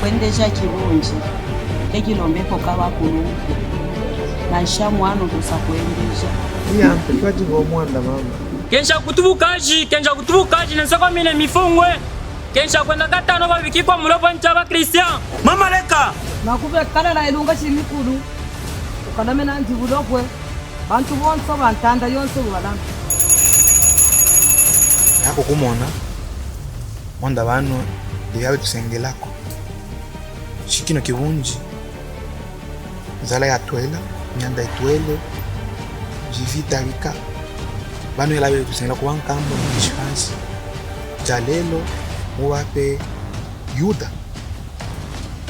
kuendesha kibunji ekilombeko kabakulungu na nshamwano tusa kuendesha yampe kwaji ngomwanda mama kensha kutubukaji nenseko mine mifungwe kensha kwenda katano babikikwa mulopo nchaba Christian mama leka nakube kalala ilunga chimikulu ukadame na ndibulokwe bantu bonso bantanda yonso balanga yako kumona mwanda bano ndiyawe tusengelako shikino kibunji zala ya twela myanda itwele jivita wika bano yalawe tusengelako wankambo nishansi jalelo muwape yuda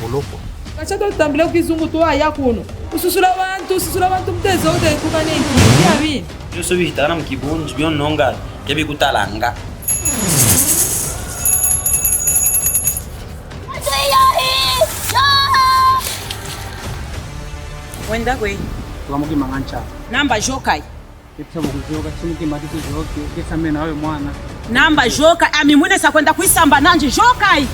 uloko kachado tambile kizungu to aya kuno ususula bantu mtezo ude kukanengi yabi yoso bihitana mkibunji byo nonga kebi kutalanga wenda kwe tukamuki mangancha namba jokai kipsa mukujoka chimuki matiti joki kisame nawe mwana namba joka amimwene sa kwenda kuisamba nanje jokai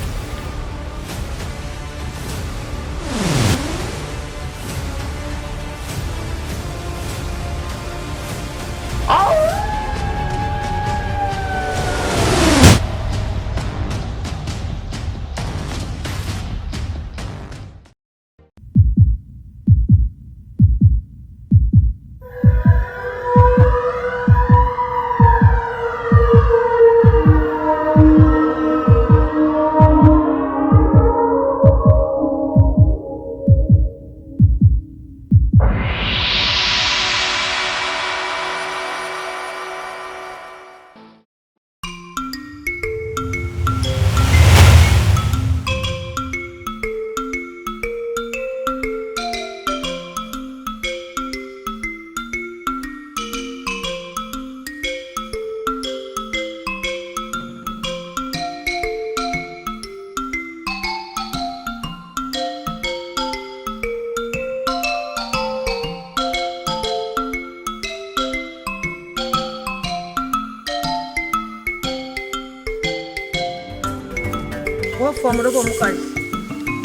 wafu amulopo mukazi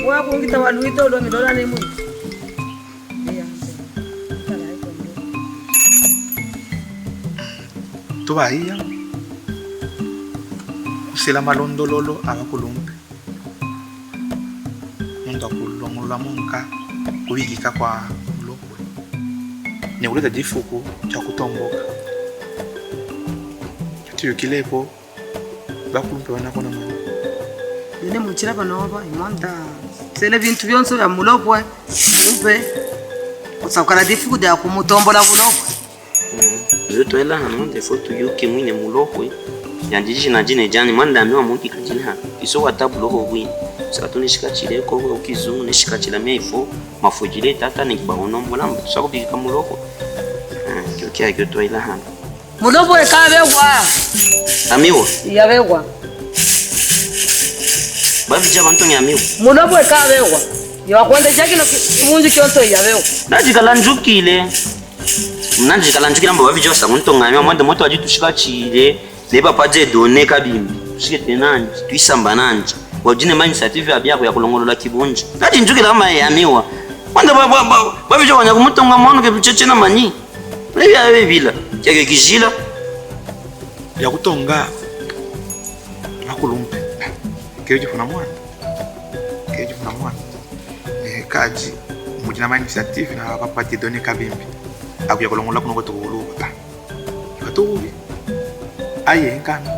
wakungita waluito lo midola ne mwi tubaiya usila malondololo abakulumpe muntu akulongolwa munka kubikika kwa mulokwe nekuleta difuku cha kutomboka tuyukilepo bakulumpe wanakona mwana yene muchira panopa imonda sele bintu byonso ya mulopwe umpe usakala difuku da kumutombola bulopwe zotoela hano defoto yuke mwine mulokwe yanjiji na jine jani manda miwa mwiki kajina iso watabuloho wini sakatu nishikachile ko ukizungu nishikachila meifo mafujile tata nikibahono mulamba tusakubika muloko kyokia kyotoela hano mulopwe kabewa amiwa yabewa babija bantu nyamiwa mulopwe kabewa yakwenda chakino munji kyonso yabewa najikala njukile mnanjikala njukile mbo babija samuntu ngamiwa mwende moto ajitushikachile leba paje done kabimbi tushikete nanje tuisamba nanje wajine ma initiative abyako ya kulongolola kibunji nati njukile kama yamiwa mwende babija wanya kumutonga mwana ke bucheche na manyi lebi abe bila kyake kishila ya kutonga bakulumpe keje kuna mwana kaji mujina ma initiative na papa te donner kabimbi akuya kulongola kuno kutuluka katubi aye nkana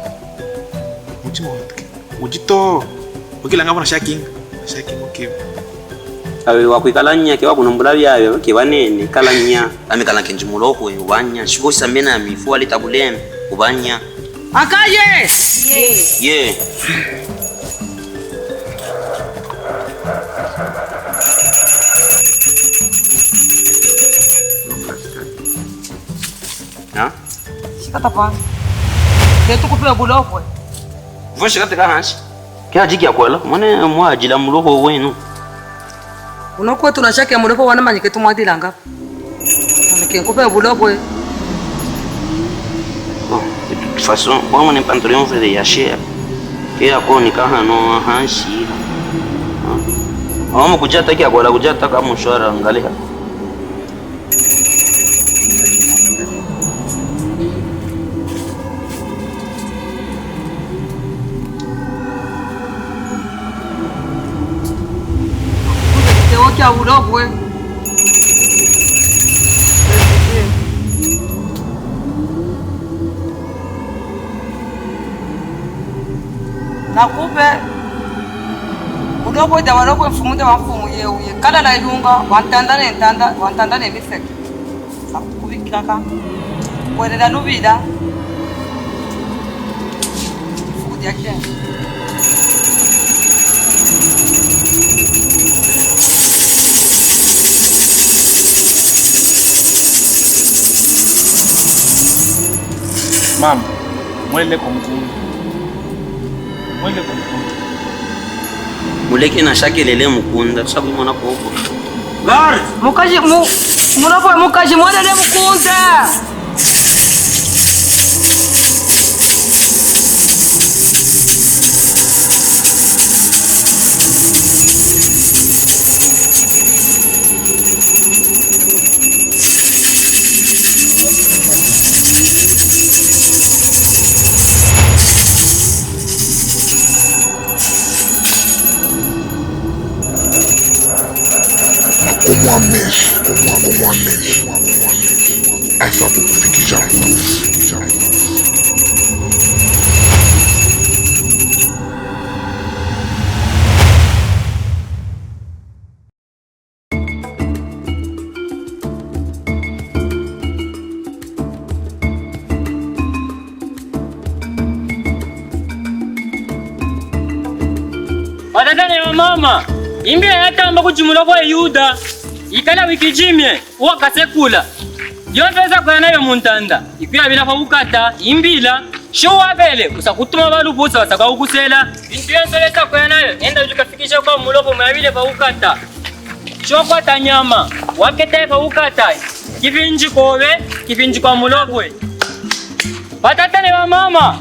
muchimo wotke ujito ukila ngabona shaking okay awe wakwikalanya ke wakunombula byawe ke banene kalanya amikala kenji muloko ubanya shiko samena mifu ali tabuleme ubanya akaye ye na shikata pa ketu kupewa bulokwe vou shikata kahanshi kya jiki akwela mone mwajila muloko wenu unoko tunashaka muloko wana manyike tumwadila ngapa kupewa bulokwe de toute façon bon on est pas en train de yacher que ya ko ni kahano hanshi Mama kuja taki akola kuja taka mshwara angalia. Kya ulobwe nakupe ulobwe da walobwe mfumu da mfumu yeuye kala la ilunga wantanda ne bifeke kubikaka kwerera nubida fudi yake Mama, mwele kumkunda. Mwele kumkunda. Muleke na shakelele mukunda sabu mwana kobo. Guard! Mukaji mwelele mukunda. Como a mesa, essa kukufikisha nguvu. Watatane wa mama, imbia yatamba kujimula kwa Yuda. Ikala wikijimye, wakasekula. Yopeza kwa nayo muntanda. Ikuya bila kwa ukata, imbila. Show wabele, usakutuma balubuza wasaka ukusela. Bintu yensoleta kwa nayo, enda ujukafikisha kwa mulopo mwabile kwa ukata. Show kwa tanyama, wakete kwa ukata. Kifinji kowe, kifinji kwa mulopwe. Watatane wa mama,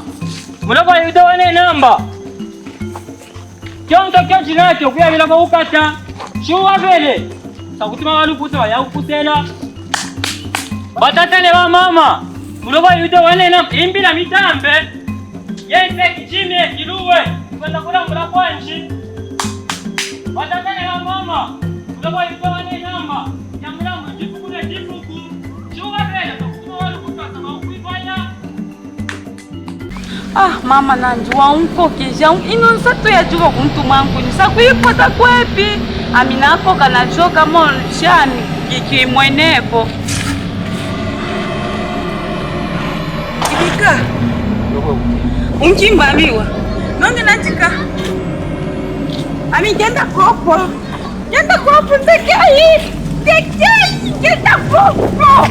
mulopo Yuda wane namba. Kionto kyo jinake ukuya bila kwa ukata. Show wabele. Sakutima walukuta wa yakukusela. Batatane wa mama. Muloba Yuda wane na imbila mitambe. Yese kichimye kiluwe. Kwenda kula mula kwanji. Batatane wa mama. Muloba Yuda wane namba. Ya mula mjifu kule jifuku. Shuwa vela sakutima walukuta sama ukuifanya. Mama nanjua unkokeja inonsa to yajuva kuntu mwangu nisa kuipota kwepi aminako kanachoka monshani kikimwenepo ikika unkimbamiwa nonge najika ami genda kopo ndekai genda kopo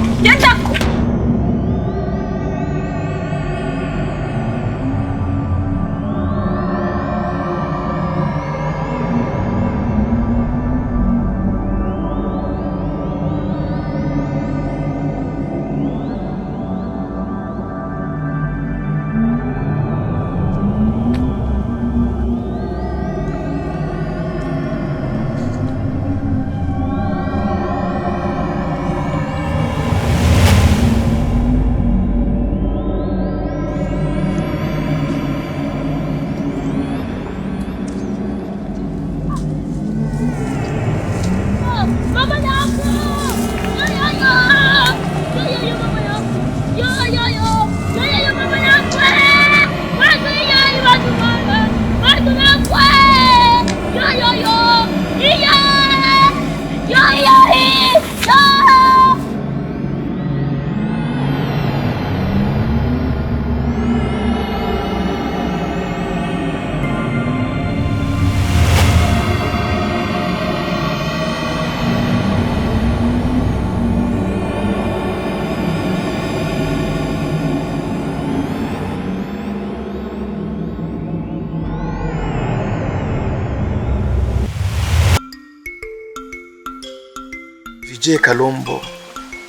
Je Kalombo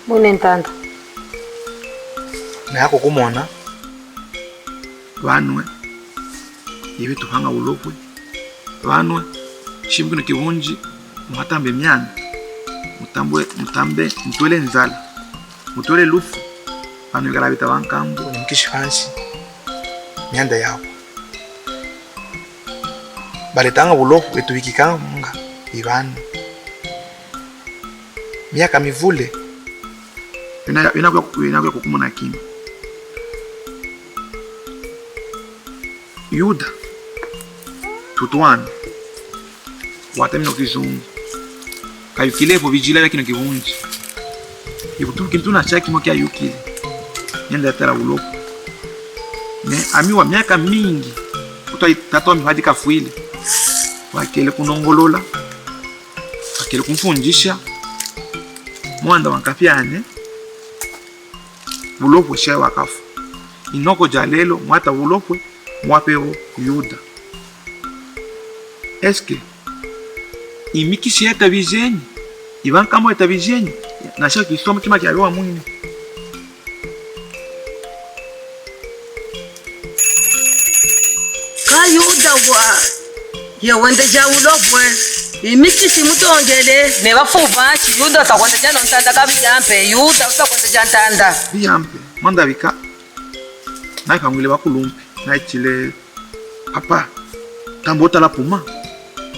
Mune ntanda na yako kumona vanwe ivi tuhanga ulokwe vanwe shimbukino kivunji Mwatambe miana. Mutole nzala. Mutole lufu. Pano yikala bita bankambo ni mkishi fansi. Mianda yao. Baletanga bulofu etu wikikanga munga. Ibanu. Miaka mivule. Inakuwa kukumuna kimi. Yuda. Tutuana. Watamino kizungu. Kayukilepo vijila kino kivunji. Ikutu kintuna chaki mokia yukile. Nyenda yatara ulopo. Ne amiwa miaka mingi. Kutua tatoa mihadi kafuile. Wakele kunongolola. Wakele kumfunjisha. Mwanda wankafyane. Ulopwe shaya wakafu. Inoko jalelo mwata ulopwe mwapeo Yuda. Eske imikishi ya tabijenyi ibankamo ya tabijenyi nasha kisoma kima kiabewa mwini ka Yuda wa ya wende ja ulopwe imikishi mutongele ne bafuba chi Yuda takwende jano ntanda kabijampe Yuda utakwende jantanda biyampe manda bika na kamwile bakulumpi na chile papa tambota la puma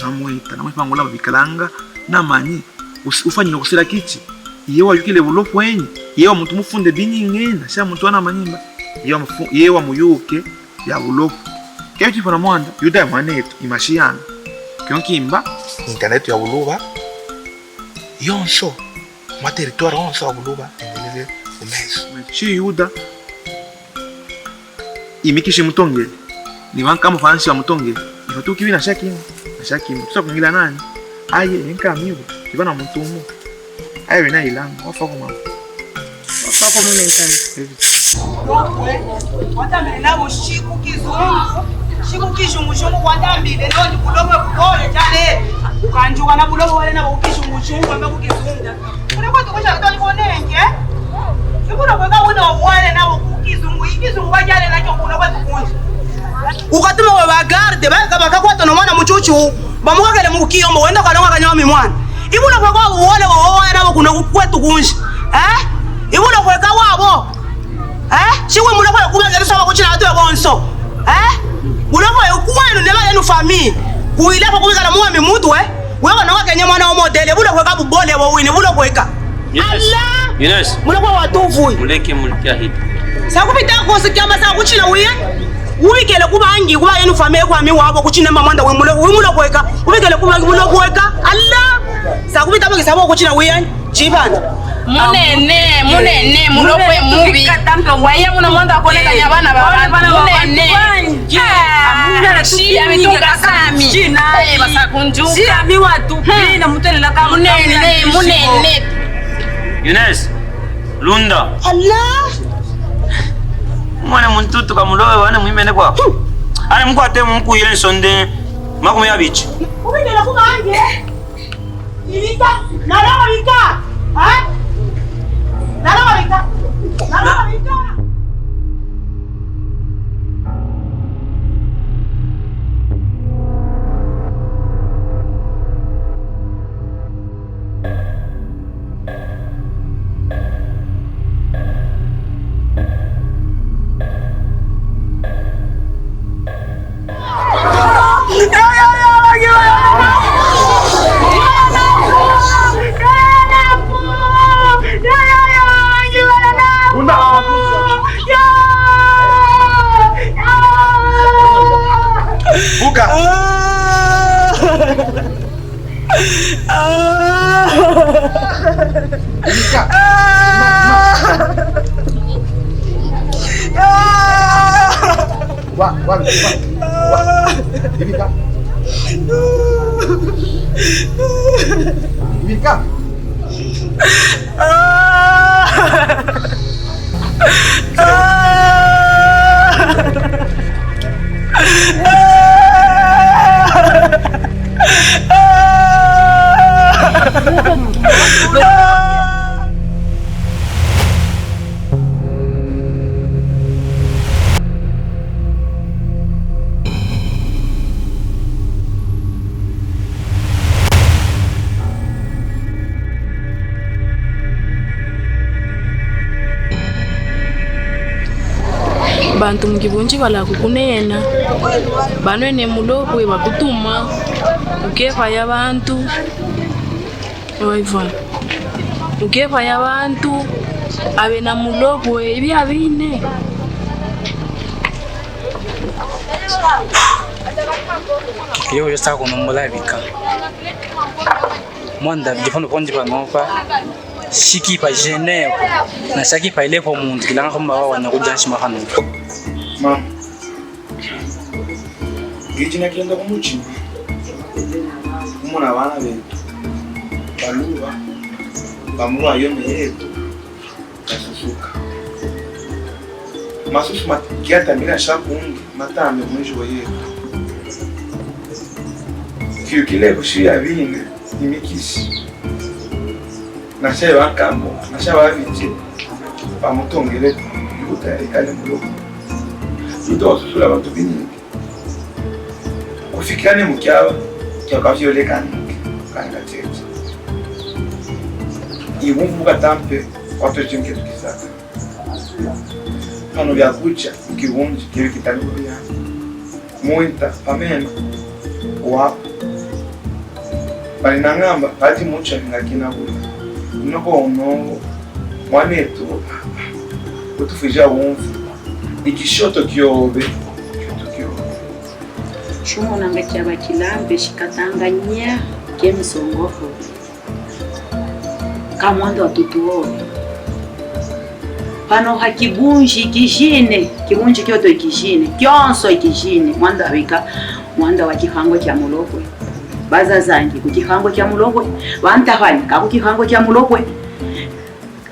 namwita namwipangola babikalanga namanyi ufanyile kusira kichi yewa yukile bulofu enyi yewa muntu mufunde binyingena sha muntu wana manyimba yewa muyuke ya bulofu keyo chifana mwanda Yuda ya mwanetu imashiyana kyonkimba internet ya buluba yonso mwa territoire onso wa buluba endelele umeso shi Yuda imikishi mutongele ni wankamo fansi wa mutongele ifatu kiwi na shakimu tusa kungila nani aye yenka amigo kibana mutumu aye wina ilango wafako mwene nkani Watamile nabo shiku kizungu watambile noni bulobe bukole jale ukanjuka na bulobe wale nabo ukizungu wambe kukizungu kuleko tukosha kitoli konenge ibulobe kawuna wale nabo ukizungu wajale nakyo bulobe tukunji ukatuma we bagarde bakakwata no mwana muchuchu bamukakele mukiyombo wenda kalonga kanyama mimwana ibulobe kwa wole wowe nabo kuno kwetu kunji ibulobe ka wabo chiwe mulobe kubengela saba kuchina atu yabonso bulobe ukwenu neba yenu famille kuilepo kubikala muwami mutu wewe na wakenya mwana wa modele bulobe ka bubole wo wini bulobe ka Allah Yes bulobe watuvu muleke hit sakupita kosikamba sa kuchina wiye ubikele kubangi kuba yenu famille kwa mi wabo kuchina mamanda wemulobe ka ubikele kubangi bulobe ka Allah sakupita bakisabo kuchina wiye chibana munene mulokwe mubi katampe waye muna mwanda koneka nyabana baba munene si ametunga sami china basakunjuka si ami watu pina mutelela kama munene Yunes Lunda Allah mwana muntu kamulowe wane mwimene kwa ale mkwate mku ile sonde makumi yabichi ubikele kubangi ilika nalawa lika nalawa lika Buka. bantu mukibunji bala kukunena banwene mulokwe bakutuma ukefa ya bantu oiva ukefa ya bantu abe na mulokwe ibya bine yo está con un molavika manda difono ponji pa nofa shiki pa Genève na shaki pa ile po muntu kilanga ko mawa na kujanshi mahanu Mama. Giji na kienda kumuchi. Muna bana betu. Baluba. Bamua yome yetu. Kasusuka. Masusu matikiata mina shakungi. Matame mwisho yetu. Kiyo kile kushia vine. Imikisi. Nashe wakambo. Nashe waviti. Pamutongele. Yuta ikale muloko. Yuta wasusula watu vinyi. Kufikane mukyaba kyakafyole kanuke kanga tete ibumvuka tampe watochimke tukisaka pano vyakucha ikibunji kivi kitangulia muinta pamena wapo balinangamba pati mucha ngakina buli noko ono mwanetu kutufija wumfu ikishoto kyobe Shumo nanga kyaba kilambe shikatanganya kemisongofo kamwanda watutuowe pano hakibunji ikijine kibunji kyoto ikijine kyonso ikijine mwanda wa kihango kya mulokwe baza zangi ku kihango kya mulokwe wantahani kaku kihango kya mulokwe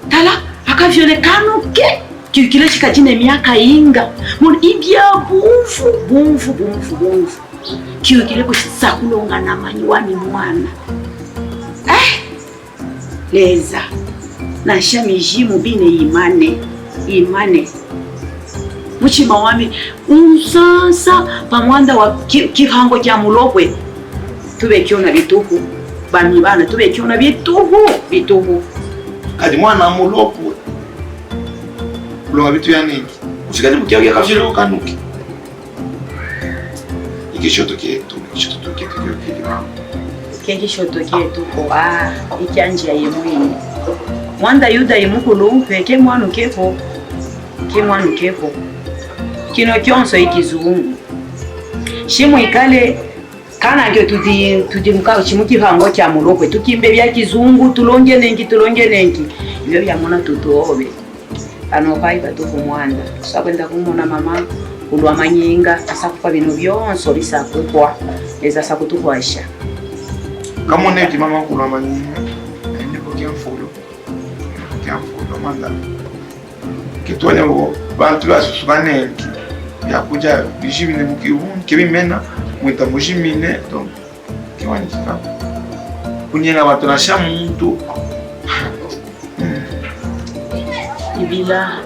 tala akavyolekanuke kile chikajine miaka inga mun ibya bumfu kiyo kile kusakulonga na manyiwani mwana leza na shamijimu bine imane muchima wami unsasa pamwanda wa kihango kya mulokwe tube kiona bituhu bami bana tube kiona bituhu kadi mwana mulokwe kulonga bitu ya nini usikali mukiaga yakafyele ukanuki ikishoto kietu kengishoto kietu ko ikyanjia yemwini mwanda yuda yemukulumpe ke mwanu kefo kino kyonso ikizungu shimu ikale kana kyo tudi mukao chimukihango kya mulokwe tukimbe bya kizungu tulonge nengi ibyo byamona tutuobe ano pai batuku mwanda sakwenda kumona mama kulwa manyinga asakupa bino byonso bisakukwa eza sakutukwasha kama neti mama kulwa manyinga ndipo kyamfulo manda kitwanya bo bantu basusukaneli yakuja bijibine mukibunji kibimena mwita mujimine donc kiwani kika kunyena watu na shamuntu ibila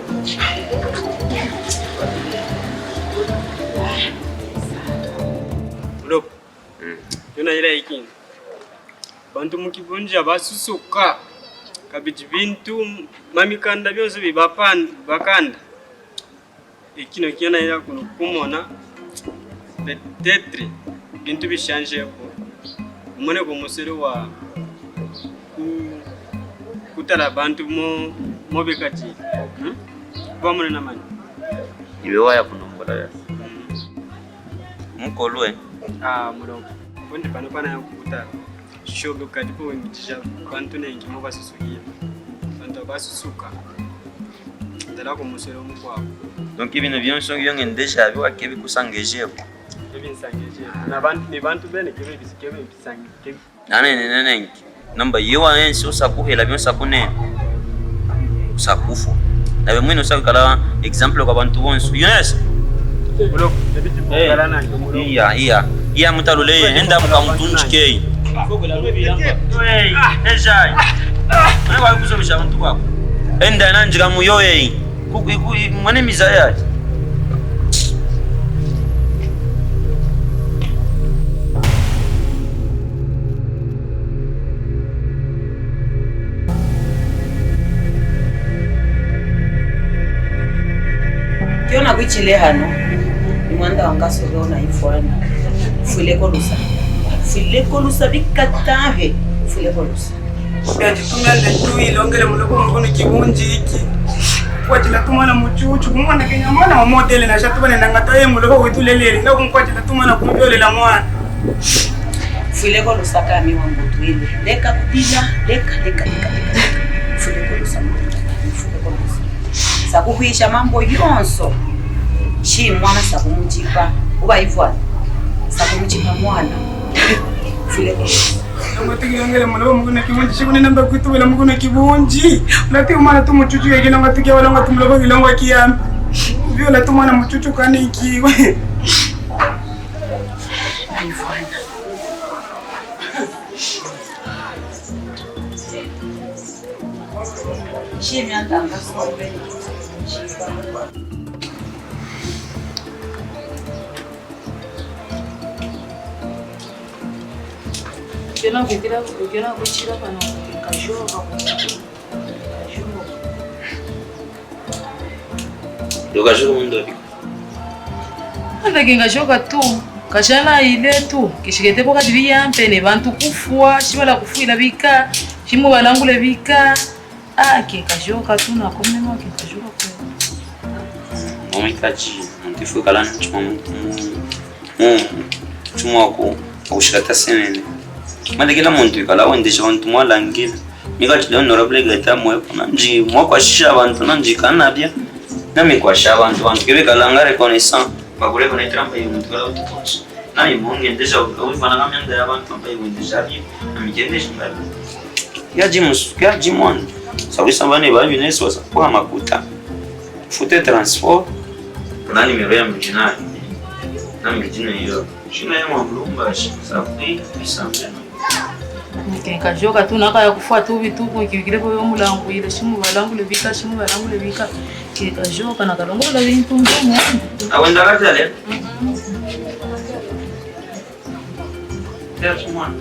Look. Yona ile ikin. Bantu mukibunja basusuka. Kabiti bintu mamikanda byose bakanda. Ikino kiona ila kumona peut-être bintu bishanje ko. Mone ko musere wa kutala bantu mo bekati. Bamone na mani. Iwe waya kunombola ya. Mukolwe. Muloko. Bondi pana ya kutala. Shobe kadipo wengitisha bantu nengi mo basusukia. Bantu basusuka. Ndala ko musere mukwa. Donc ibintu byonso byongendesha biwa kebi kusangeje. Kebi sangeje. Na bantu bene kebi bisangeje. Nane namba yewa ensi usakuhela byonsa kunene. Usakufu. Na bemwino usakala example kwa bantu bonso. Yes. Muloko, debiti bongala na muloko. Iya mutalule enda mukamutunjike. Hey, ejai. Mwa kusomesha abantu bako. Enda nanjira muyoye. Mwane mizaya. Kiona kwichile hano ni mwanda wangasolo na ifwana fule kolusa bikatahe fule kolusa yajitumende tu ilongele muloko mkono kibunji iki kwatila tumana muchuchu kumwana kenya mwana wa modele na shatubane nangata ye muloko witulelele nga kumkwatila tumana kumbyole la mwana fule kolusa kami wangu tuile leka kutila leka fule kolusa sakuhuisha mambo yonso chi mwana sakumuchipa uba ivwana sakumuchipa mwana fule kolusa ngatikiongele muloko mkono kibunji shikune namba kwitubela mkono kibunji ulati umana tumuchuchu yekina ngatikia wala ngatumuloko kilongo kiyambi vyola tumana muchuchu kani ikiwe Shimi andanga sobe. Ukiona kuchira pana kashoka. Dokashoka mundo biko. Anda kingashoka tu. Kashala ile tu. Kishikete poka diviyampe ne bantu kufua, shibala kufuila bika, shimu balangule bika. Kikashoka tu na komema kikashoka kwa. Momikaji, mtifu kalana chuma wako ushikata senene. Made kila muntu ikala wendesha wantu mwalangila. Mikaji leo honorable gata mwepo nanji mwako ashisha abantu nanji kanabia. Nami kwa shabantu wantu kebe kalanga reconnaissant. Bakule kona itrampa muntu kala utukosa. Nami monge ndesha ulifana kamyanda ya abantu mpa yendesha bi. Nami kendesha ngabi. Ya jimon. Sawisa bane ba business wasa kwa makuta. Fute transport. Na nimero ya mjinani. Na mjina hiyo. Shina ya mblumba safi bisambe. Kashoka tu naka ya kufua tu vituko ikikile kwa mulangu ile shimu balangu lebika kashoka na kalongo la bintu mdomo. Awenda katale. Yes mwana.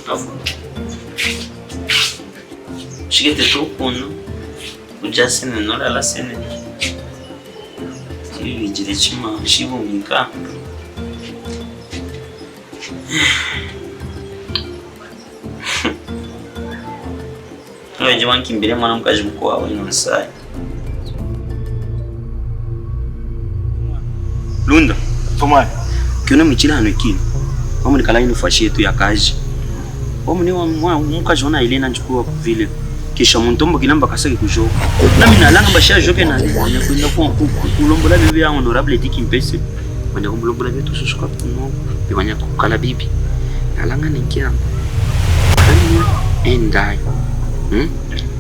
Tofu. Shigete tu kuno. Ujasene nola la sene. Tivi jire chima shibu mika. Wewe jamaa kimbele mwanamkaji mkoa wa Inonsai. Lunda, Tomani. Kiona michila hano ikini. Wamu nikala inufashi yetu ya kaji. Wamu ni mkaji wana ilena njukua vile. Kisha muntombo kinamba kasaki kujoka. Na minalanga bashia joke na liwanya kuenda kulombola bibi ya honorable diki mpese. Wanda kumulombola bibi tususuka kuno. Biwanya kukala bibi. Nalanga nikia. Kanya endai.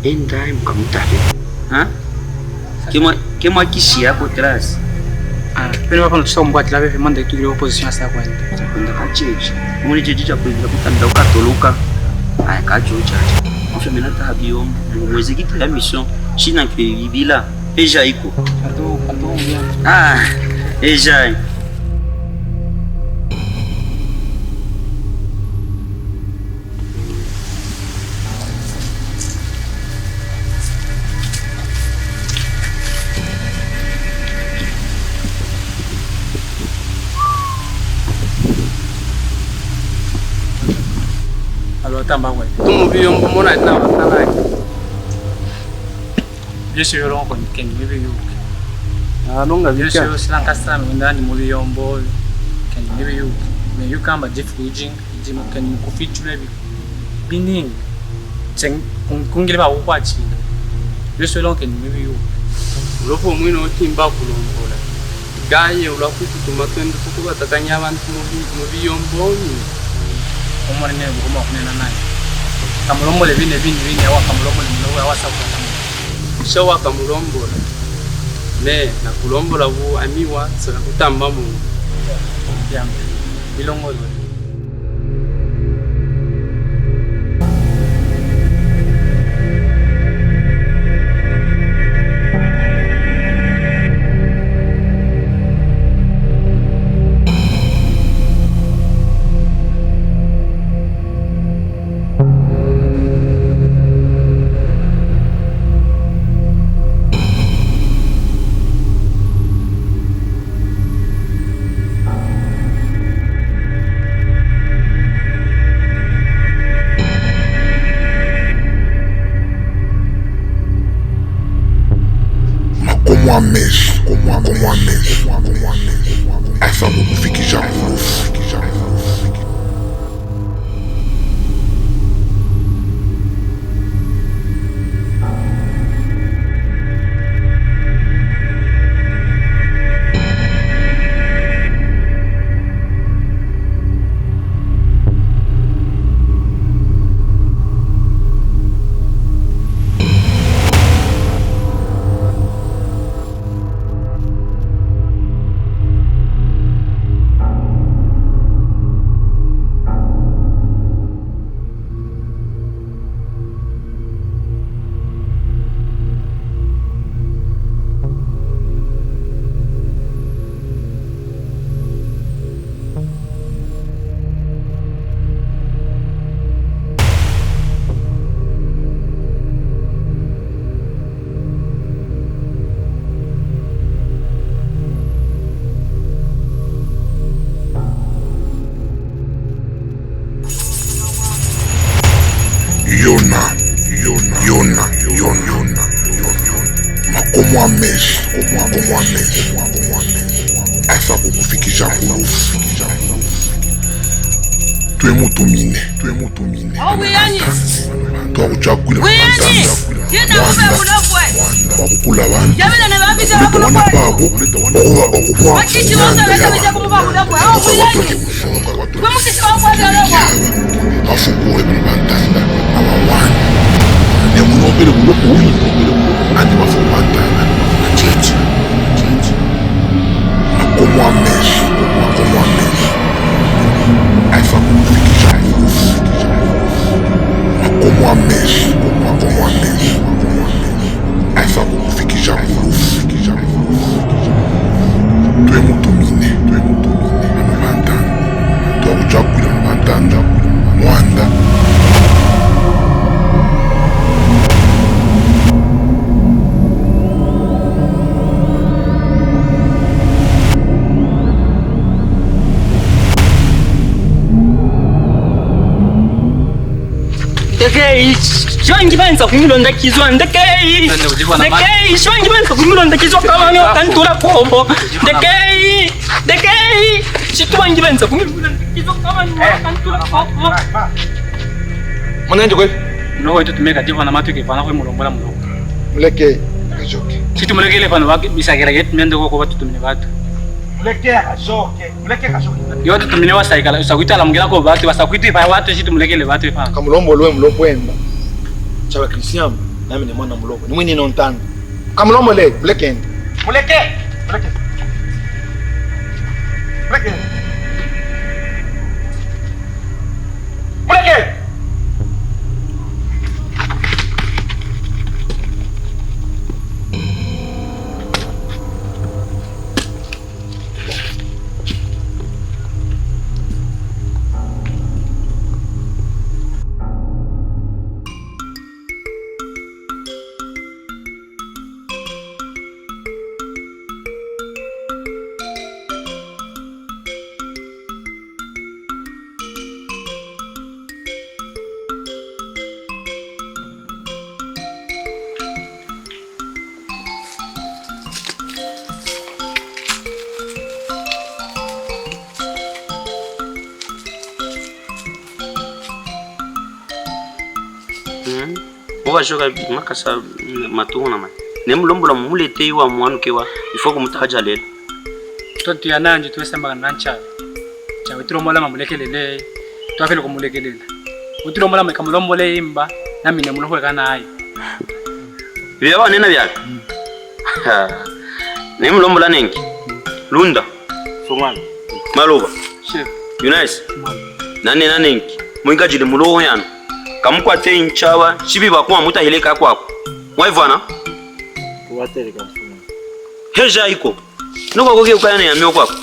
Endai mkamutabe. Kema kishi yako trasi. Pena wako nutusa mbwati la vefe manda itugile opposition asa kwa ende. Kunda kachechi. Mwini jejicha kuinda kutanda ukatoluka. Aya kachocha. Mfya menata habiyo mwezi kita ya mission. Shina kibila. Eja iko. Kato mbia. Eja. Tamba kwa tumu biyo mbona ina watala yesu yoro ko kenyi biyo nonga yesu yo silanka sana ndani mu biyombo kenyi biyo me yukamba jifujing jimu kenyi kufichule bi bining cheng kungile ba ukwachi yesu yoro kenyi biyo ulopo mwino otimba kulombola gaye ulakutu tumatendo kukuba tatanya abantu mu biyombo umone ne ngoma kunena naye kamulomole bine wa kamulomole mno wa safu shawa kamulombola ne na kulombola bu amiwa sala kutamba mu yambe bilongolo como a mês, essa kufikisha nguvu. Yona makomo a mês essa kufikisha nguvu. Tu es muito mine. Oh, Wiyani. Twakuchakula Wiyani. Yena ube ulokwe. bakukula abantu. Yabena ne babija bakulokwe. Okuba Wachichi wonke bese bije kumuba ulokwe. Oh, Wiyani. Kwemukishi wakwazi ulokwe. bafukuwe bantanda abawani nemunobere kulokwe andi bafumantana acheche makomo a mês essa kufikisha nguvu. Makomo a mês essa kufikisha nguvu. Tu es muito mine bantanda twakuchakula bantanda mwanda. Ndekei, shwangi banza kumilonda kizwa. Ndekei, shwangi banza kumilonda kizwa kama ni wakantula kombo. Ndekei, shwangi banza kumilonda kizwa kama ni wakantula kombo. Mwananje kwe? Mnogo ito tumeka tifa na matu kifana kwe mulombola mnogo. Muleke kajoke. Situ mulekele fano waki bisagera get mendo ko batu tumine batu. Muleke kajoke. Yote tumine wasaikala usakuita la mungela ko batu wasakuita ifa watu situ mulekele batu ifa. Kamulombo lwe mulombo emba. Chawa Christian nami ni mwana mulombo. Ni mwini nontanda. Kamulombo le muleke. Oba shoka makasa matuna man. Nemulombola mulete wa mwanu kewa ifo kumutaja lelo. Tonti yananje tuwesamba nancha. Chawe tulomola mamulekelele. Twafelo kumulekelela. Utulomola makamulombola imba nami nemulokwe kana ayi. Byewa nena byaka. Nemulombola nengi. Lunda. Fumana. Baluba. Chef. Yunais. Nane nengi. Mwingajile muloho yana. Kamukwate inchawa chibi bakwa mutahileka kwako waivana kuwateleka mfuna heja iko nuko koke ukayana ya myo kwako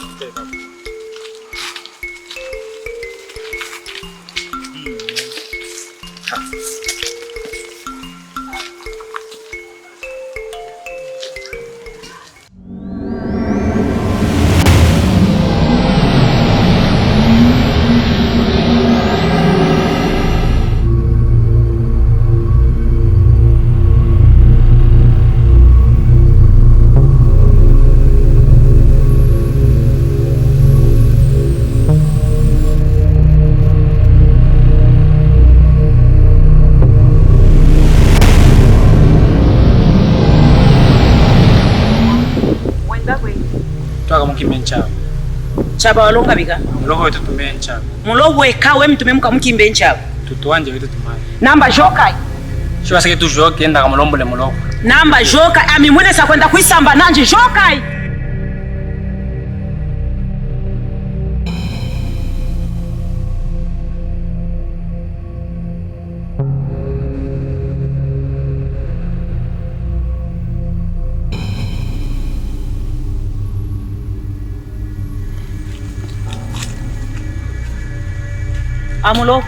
Chaba walonga bika. Mulogo wetu tumencha. Mulogo ekawe mtume mukimbe nchaba. Tutuanje wetu tumani. Namba joka. Shwa sake tu joka enda kamulombole mulogo. Namba joka amimwene sa kwenda kuisamba nanje joka. Amulo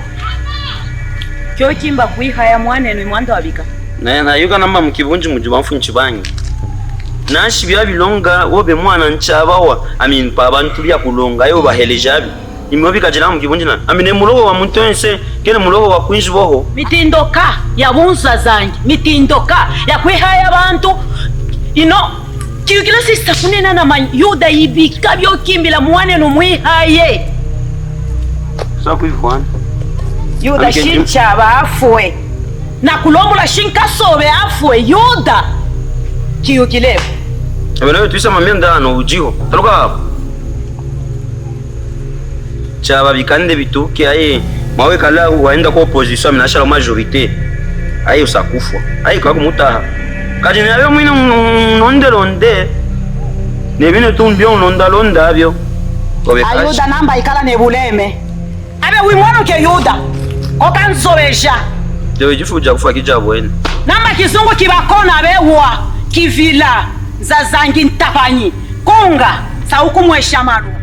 kyo kimba kuihaya mwanenu imwanda wabika na yuka namba mukibunji mujuba mfunchi bangi nashi bya bilonga wobe mwana nchabawa pa abantu bya kulonga yo bahelejabi imobika jira mukibunji na amine mulogo wa muntense kene mulogo wa kwinji boho mitindoka ya bunza zangi mitindoka ya kuihaya abantu ino kiyukila sisa kunena na yuda ibika byo kimbila mwanenu muihaye sakuifwana Yuda shinchaba afwe na kulombola shinkasobe afwe Yuda kiyukile abana twisa mamenda no ujiho taruka hapo chaba bikande bituke aye mawe kala waenda kwa opposition minashara majorité aye usakufwa aye kwa kumutaha kaje nayo mwina nonde nebine tumbyo londa byo Yuda namba ikala nebuleme abe wimwana ke Yuda kokanzobesha dewe jifuja kufa kijabwene namba kizungu kibakona bewa kivila zazangi ntapanyi konga sa hukumwesha maru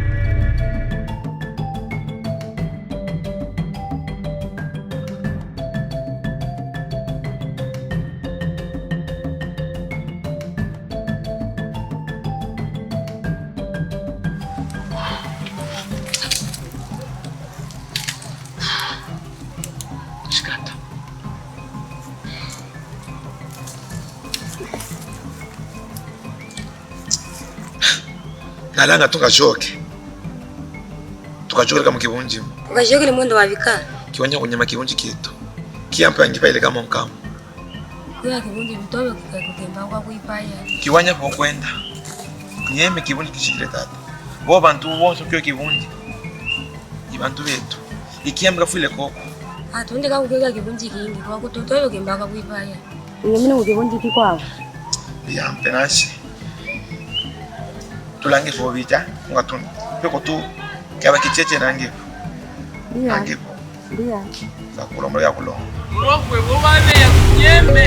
nalanga tukajoke kama kibunji ukajoke limundo wabika kiwanya kunyama kibunji kitu kiampa ngipa ile kama mkamu kuya kibunji mtobe kukemba kwa kuipaya kiwanya kwa kwenda nyeme kibunji kishikile tata bo bantu wose kyo kibunji ibantu betu ikiambra fule koko atunde ka kukega kibunji kingi kwa kutotobe kukemba kwa kuipaya yemine kukibunji kikwawe yampe nashi tulange fobita ngatun peko tu kaba kicheche nange nange ndia za kulomba ya kulomba Urokwe bobabe ya kunyembe.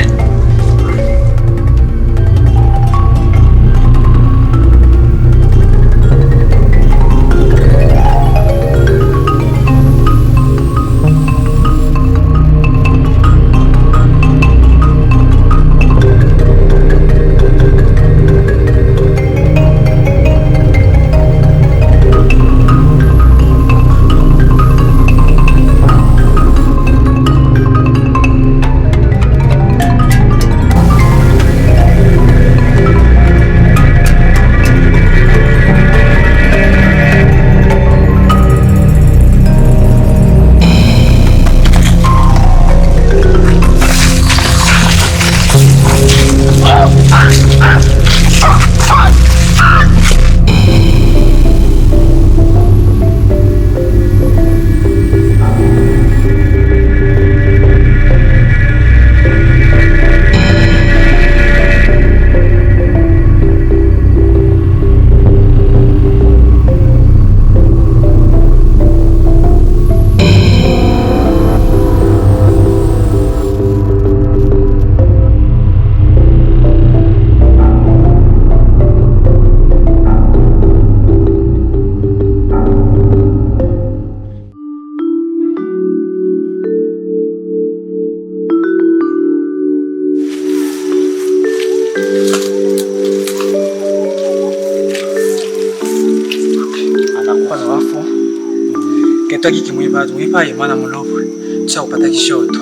Ketwaki mwibazo mwipaye mwana mulobwe cha upata kishoto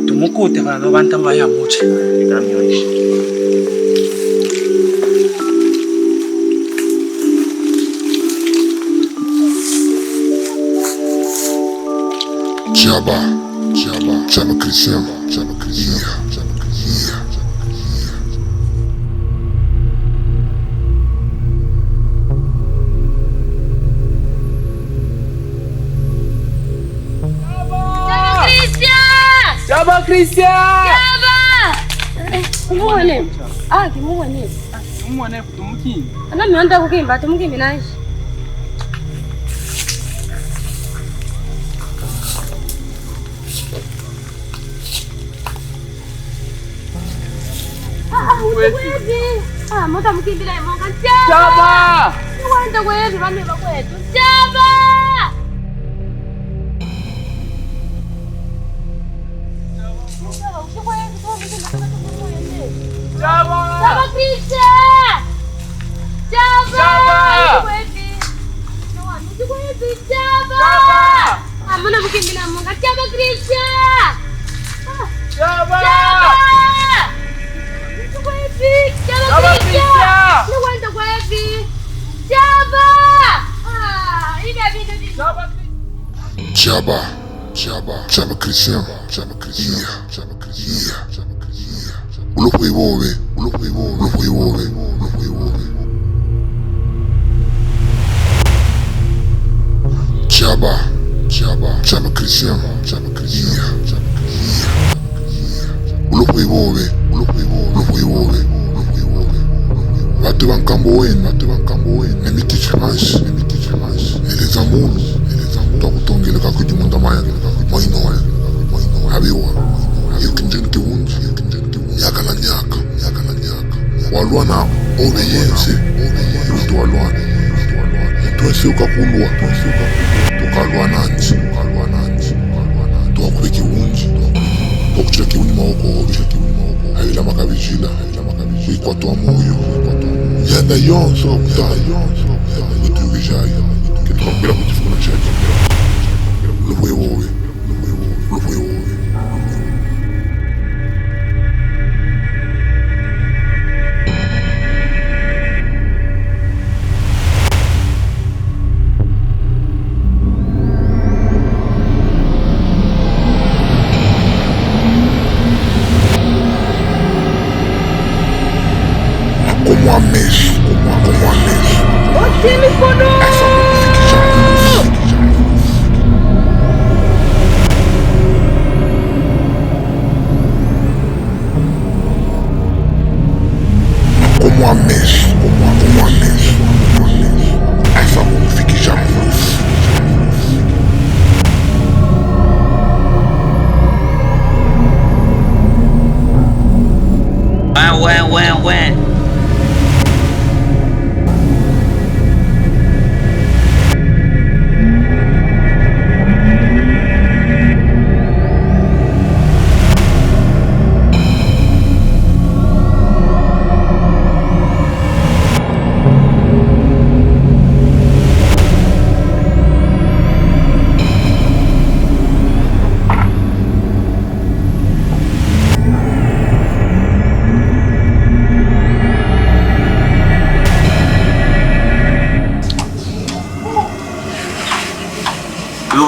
tumukute bana no banta mbaya muche ikamyonisha Chaba Christian. Chaba Christian! Muone. Kimuone. Muone kutumki. Ana mianda kukimba, tumukimbi naye. Wewe. Mota mukimbila imonga. Chaba! Wanda wewe bane bakwetu. Chaba! Chaba Christian! Chaba! Chaba! Amana mukimbila imonga. Chaba Christian! Chaba! Chaba Christian! Ni wanda wewe. Chaba! Ina vitu hivi. Chaba Christian. Ulopo iwowe. Chaba Christian. Ulopo iwowe. Watu bankambo wenu. Nemitichimasi. Eleza munu. Twakutongela kujimunda maya. Mainoya. Abiwa. Yokinjeni kiwunji. Nyaka. Walwana obedience. Yutu walwana. Twese ukakulwa. Tukalwananji. Twakube kiwunji. Twakuchira kiwunji maokobe. Abila makabijila. Wikwatwa moyo. Yanda yonso. Utuyugijaya. Kitwakubila kutifuna chaki. Ulopo wowe.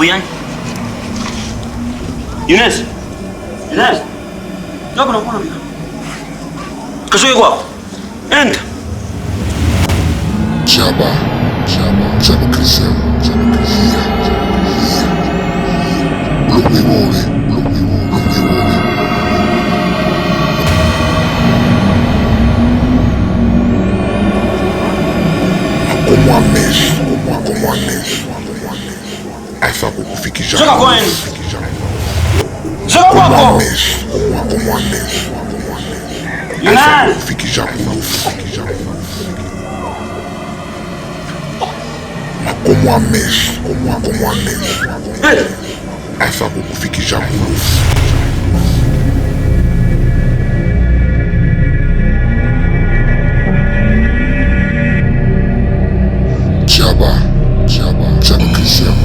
When. Younes. Joga não vou não. Cachorro igual. Entra. Chaba Christian. Ulopo iwowe. Como a mesh. Essa kukufikisha. Joga com ele. Como a mesh. Younes. Kukufikisha. Como a mesh. Essa kukufikisha. Chaba Christian.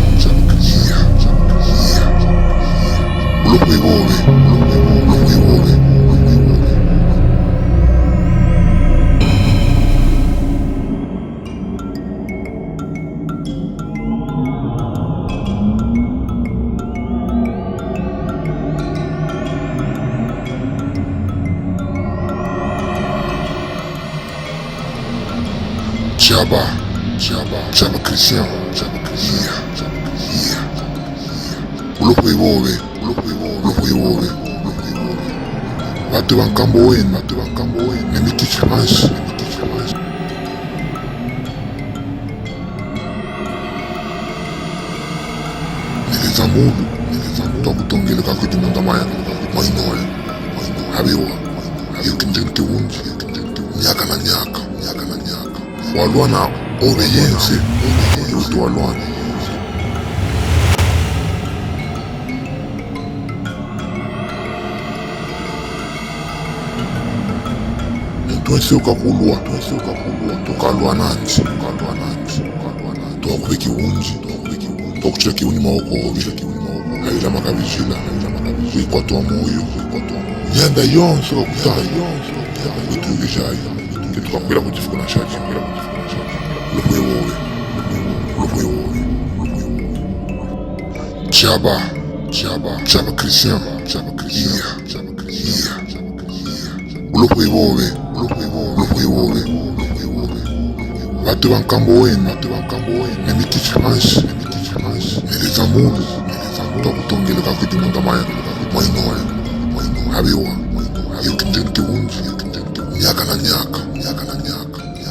Ulopo iwowe. Chaba Christian. Ulopo iwowe. Batu bankambo wenu nemikichi hansi nilizamulu twakutongele kakuti mandamaya mainoya abiwa yukinjenti unji nyaka na nyaka walwana obeyense yutu walwana twese ukakulwa tukalwa nansi twakubeki unji twakucheki uni maokobi ayila makabijila wikwatwa moyo nyanda yonse kakutaya wituyugishayi tukakwila kutifukuna shaki lupwe wowe chaba Christian ulupwe wowe batu bankambo wenu nemikichi hansi nilizamulu twakutongele kakuti mandamaya mainoya abiwa yukinjenti unji nyaka na nyaka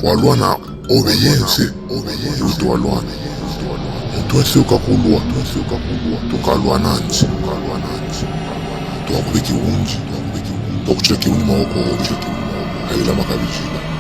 walwana obeyense yutu walwana twese ukakulwa tukalwa nansi twakubeki unji twakucheki uni maokobi ayila makabijila